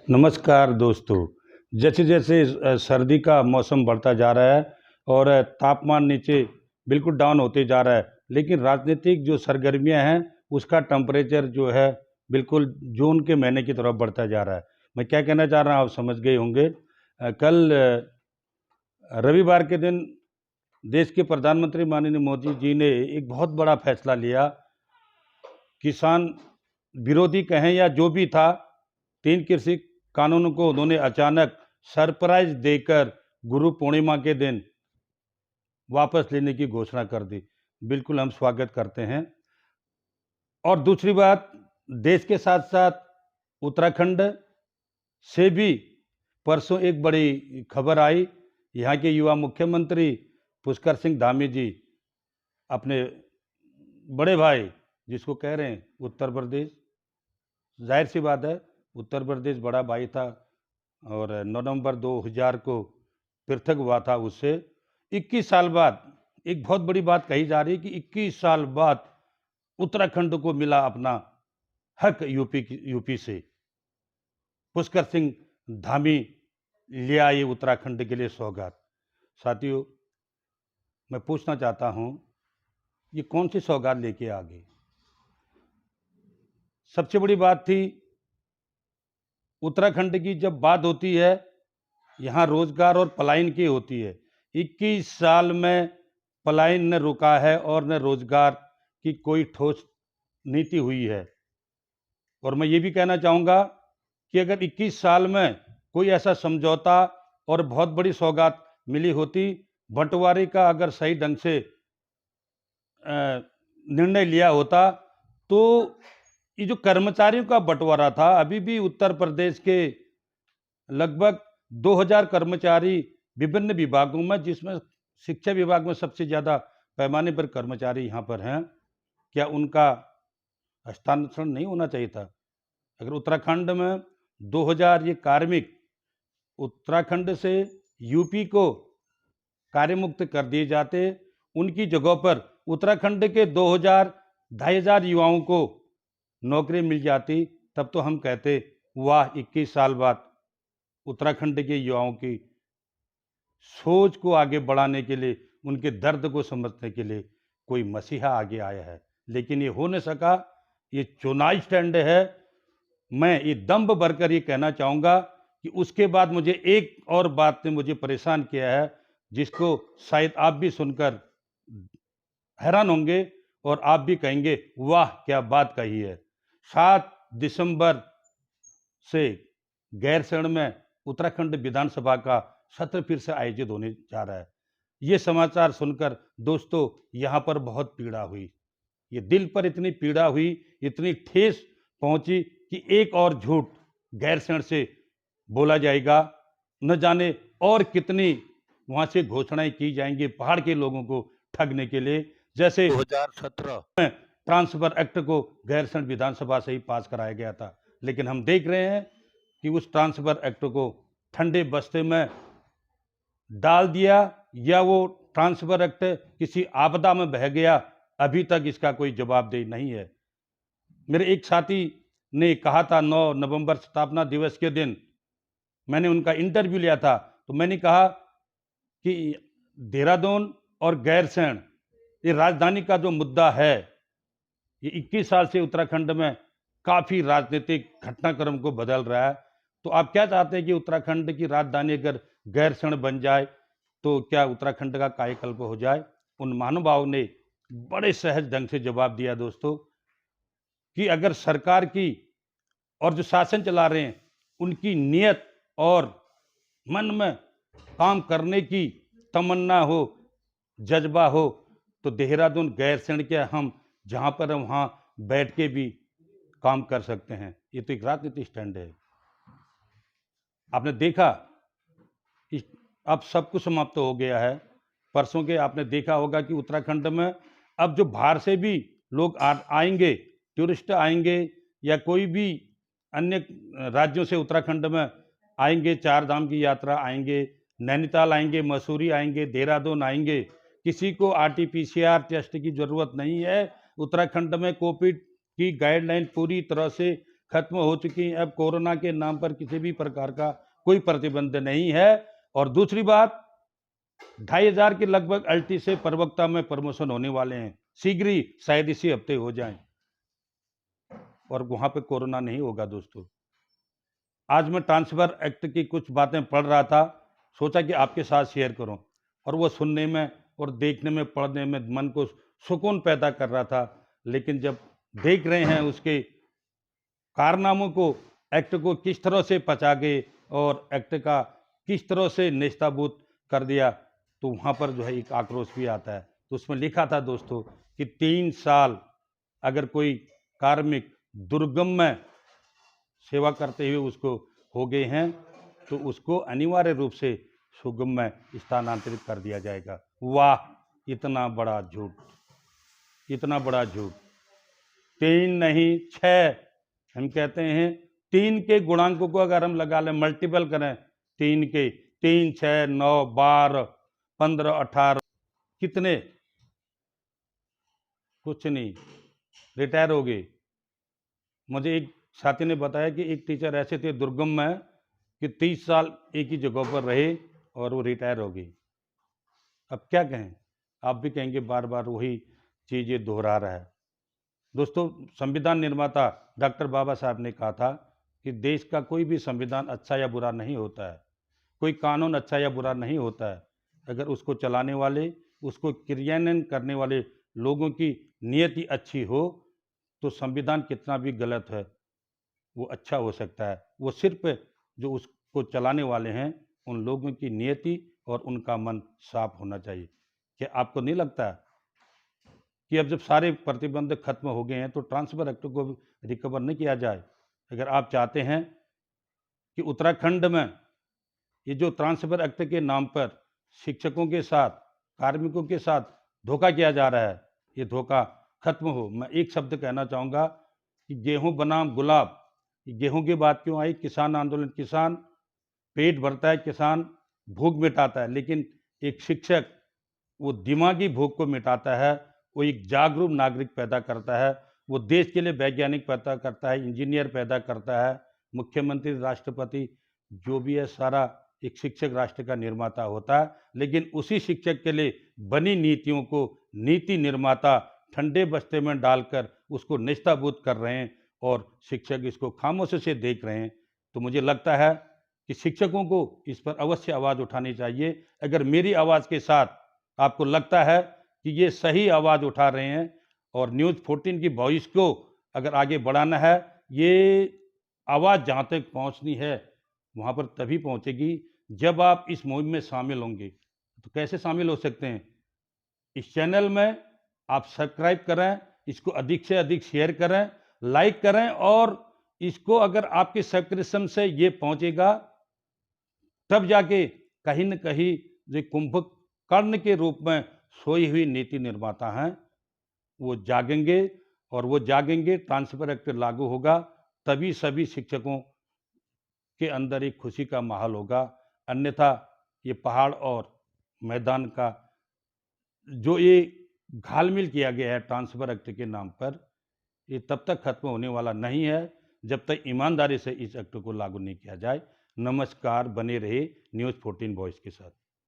नमस्कार दोस्तों। जैसे जैसे सर्दी का मौसम बढ़ता जा रहा है और तापमान नीचे बिल्कुल डाउन होते जा रहा है, लेकिन राजनीतिक जो सरगर्मियां हैं उसका टेम्परेचर जो है बिल्कुल जून के महीने की तरफ बढ़ता जा रहा है। मैं क्या कहना चाह रहा हूँ आप समझ गए होंगे। कल रविवार के दिन देश के प्रधानमंत्री माननीय मोदी जी ने एक बहुत बड़ा फैसला लिया। किसान विरोधी कहें या जो भी था, 3 कृषि कानूनों को उन्होंने अचानक सरप्राइज देकर गुरु पूर्णिमा के दिन वापस लेने की घोषणा कर दी। बिल्कुल हम स्वागत करते हैं। और दूसरी बात, देश के साथ साथ उत्तराखंड से भी परसों एक बड़ी खबर आई। यहाँ के युवा मुख्यमंत्री पुष्कर सिंह धामी जी अपने बड़े भाई, जिसको कह रहे हैं उत्तर प्रदेश, जाहिर सी बात है उत्तर प्रदेश बड़ा भाई था और 9 नवंबर 2000 को पृथक हुआ था उससे। 21 साल बाद एक बहुत बड़ी बात कही जा रही है कि 21 साल बाद उत्तराखंड को मिला अपना हक यूपी से। पुष्कर सिंह धामी ले आए उत्तराखंड के लिए सौगात। साथियों, मैं पूछना चाहता हूं, ये कौन सी सौगात लेके आ गए? सबसे बड़ी बात थी, उत्तराखंड की जब बात होती है, यहाँ रोजगार और पलायन की होती है। 21 साल में पलायन न रुका है और न रोजगार की कोई ठोस नीति हुई है। और मैं ये भी कहना चाहूँगा कि अगर 21 साल में कोई ऐसा समझौता और बहुत बड़ी सौगात मिली होती, बंटवारे का अगर सही ढंग से निर्णय लिया होता, तो ये जो कर्मचारियों का बंटवारा था, अभी भी उत्तर प्रदेश के लगभग 2000 कर्मचारी विभिन्न विभागों में, जिसमें शिक्षा विभाग में सबसे ज़्यादा पैमाने पर कर्मचारी यहाँ पर हैं, क्या उनका हस्तांतरण नहीं होना चाहिए था? अगर उत्तराखंड में 2000 ये कार्मिक उत्तराखंड से यूपी को कार्यमुक्त कर दिए जाते, उनकी जगह पर उत्तराखंड के 2000 2500 युवाओं को नौकरी मिल जाती, तब तो हम कहते वाह, 21 साल बाद उत्तराखंड के युवाओं की सोच को आगे बढ़ाने के लिए, उनके दर्द को समझने के लिए कोई मसीहा आगे आया है। लेकिन ये हो नहीं सका। ये चुनावी स्टैंड है। मैं ये दम्भ भरकर ये कहना चाहूँगा कि उसके बाद मुझे एक और बात ने मुझे परेशान किया है, जिसको शायद आप भी सुनकर हैरान होंगे और आप भी कहेंगे वाह क्या बात कही है। 7 दिसंबर से गैरसैंण में उत्तराखंड विधानसभा का सत्र फिर से आयोजित होने जा रहा है। ये समाचार सुनकर दोस्तों यहाँ पर बहुत पीड़ा हुई। ये दिल पर इतनी पीड़ा हुई, इतनी ठेस पहुंची कि एक और झूठ गैरसैंण से बोला जाएगा। न जाने और कितनी वहां से घोषणाएं की जाएंगी पहाड़ के लोगों को ठगने के लिए। जैसे 2017 में ट्रांसफर एक्ट को गैरसैंण विधानसभा से ही पास कराया गया था, लेकिन हम देख रहे हैं कि उस ट्रांसफर एक्ट को ठंडे बस्ते में डाल दिया, या वो ट्रांसफर एक्ट किसी आपदा में बह गया। अभी तक इसका कोई जवाबदेही नहीं है। मेरे एक साथी ने कहा था 9 नवंबर स्थापना दिवस के दिन, मैंने उनका इंटरव्यू लिया था, तो मैंने कहा कि देहरादून और गैरसैंण ये राजधानी का जो मुद्दा है, ये 21 साल से उत्तराखंड में काफ़ी राजनीतिक घटनाक्रम को बदल रहा है। तो आप क्या चाहते हैं कि उत्तराखंड की राजधानी अगर गैरसैंण बन जाए तो क्या उत्तराखंड का कायाकल्प हो जाए? उन महानुभाव ने बड़े सहज ढंग से जवाब दिया दोस्तों, कि अगर सरकार की और जो शासन चला रहे हैं उनकी नीयत और मन में काम करने की तमन्ना हो, जज्बा हो, तो देहरादून गैरसैंण के हम जहाँ पर हम वहाँ बैठ के भी काम कर सकते हैं। ये तो एक राजनीतिक स्टैंड है। आपने देखा कि अब सब कुछ समाप्त हो गया है। परसों के आपने देखा होगा कि उत्तराखंड में अब जो बाहर से भी लोग आएंगे, टूरिस्ट आएंगे या कोई भी अन्य राज्यों से उत्तराखंड में आएंगे, 4 धाम की यात्रा आएंगे, नैनीताल आएंगे, मसूरी आएंगे, देहरादून आएंगे, किसी को आरटीपीसीआर टेस्ट की जरूरत नहीं है। उत्तराखंड में कोविड की गाइडलाइन पूरी तरह से खत्म हो चुकी हैं। अब कोरोना के नाम पर किसी भी प्रकार का कोई प्रतिबंध नहीं है। और दूसरी बात, 2500 के लगभग अल्टी से प्रवक्ता में प्रमोशन होने वाले हैं, शीघ्र ही, शायद इसी हफ्ते हो जाएं, और वहां पे कोरोना नहीं होगा दोस्तों। आज मैं ट्रांसफर एक्ट की कुछ बातें पढ़ रहा था, सोचा कि आपके साथ शेयर करूं, और वो सुनने में और देखने में, पढ़ने में मन को सुकून पैदा कर रहा था। लेकिन जब देख रहे हैं उसके कारनामों को, एक्ट को किस तरह से पचा गए और एक्ट का किस तरह से नेस्ताभूत कर दिया, तो वहाँ पर जो है एक आक्रोश भी आता है। तो उसमें लिखा था दोस्तों कि 3 साल अगर कोई कार्मिक दुर्गम में सेवा करते हुए उसको हो गए हैं, तो उसको अनिवार्य रूप से सुगम में स्थानांतरित कर दिया जाएगा। वाह, इतना बड़ा झूठ, इतना बड़ा झूठ। 3 नहीं 6, हम कहते हैं 3 के गुणांकों को अगर हम लगा लें, मल्टीपल करें 3 के, 3 6 9 12 15 18, कितने? कुछ नहीं, रिटायर हो गए। मुझे एक साथी ने बताया कि एक टीचर ऐसे थे दुर्गम में कि 30 साल एक ही जगह पर रहे और वो रिटायर हो गए। अब क्या कहें, आप भी कहेंगे बार बार वही चीज़ ये दोहरा रहा है। दोस्तों, संविधान निर्माता डॉक्टर बाबा साहब ने कहा था कि देश का कोई भी संविधान अच्छा या बुरा नहीं होता है, कोई कानून अच्छा या बुरा नहीं होता है। अगर उसको चलाने वाले, उसको क्रियान्वयन करने वाले लोगों की नियति अच्छी हो, तो संविधान कितना भी गलत है वो अच्छा हो सकता है। वो सिर्फ जो उसको चलाने वाले हैं, उन लोगों की नियति और उनका मन साफ होना चाहिए। क्या आपको नहीं लगता कि अब जब सारे प्रतिबंध खत्म हो गए हैं, तो ट्रांसफर एक्ट को रिकवर नहीं किया जाए? अगर आप चाहते हैं कि उत्तराखंड में ये जो ट्रांसफर एक्ट के नाम पर शिक्षकों के साथ, कार्मिकों के साथ धोखा किया जा रहा है, ये धोखा खत्म हो। मैं एक शब्द कहना चाहूँगा कि गेहूं बनाम गुलाब, ये गेहूं की बात क्यों आई? किसान आंदोलन, किसान पेट भरता है, किसान भूख मिटाता है, लेकिन एक शिक्षक वो दिमागी भूख को मिटाता है, वो एक जागरूक नागरिक पैदा करता है, वो देश के लिए वैज्ञानिक पैदा करता है, इंजीनियर पैदा करता है, मुख्यमंत्री, राष्ट्रपति, जो भी है सारा एक शिक्षक राष्ट्र का निर्माता होता है। लेकिन उसी शिक्षक के लिए बनी नीतियों को नीति निर्माता ठंडे बस्ते में डालकर उसको नेस्ताभूत कर रहे हैं, और शिक्षक इसको खामोशी से देख रहे हैं। तो मुझे लगता है कि शिक्षकों को इस पर अवश्य आवाज़ उठानी चाहिए। अगर मेरी आवाज़ के साथ आपको लगता है कि ये सही आवाज़ उठा रहे हैं और न्यूज़ 14 की वॉइस को अगर आगे बढ़ाना है, ये आवाज़ जहाँ तक पहुँचनी है वहाँ पर तभी पहुँचेगी जब आप इस मुहिम में शामिल होंगे। तो कैसे शामिल हो सकते हैं? इस चैनल में आप सब्सक्राइब करें, इसको अधिक से अधिक शेयर करें, लाइक करें, और इसको अगर आपके सब्सक्रिप्शन से ये पहुँचेगा, तब जाके कहीं न कहीं जो कुंभकर्ण के रूप में सोई हुई नीति निर्माता हैं, वो जागेंगे, और वो जागेंगे, ट्रांसफर एक्ट लागू होगा, तभी सभी शिक्षकों के अंदर एक खुशी का माहौल होगा। अन्यथा ये पहाड़ और मैदान का जो ये घालमेल किया गया है ट्रांसफर एक्ट के नाम पर, ये तब तक खत्म होने वाला नहीं है जब तक ईमानदारी से इस एक्ट को लागू नहीं किया जाए। नमस्कार, बने रहे न्यूज़ 14 वॉइस के साथ।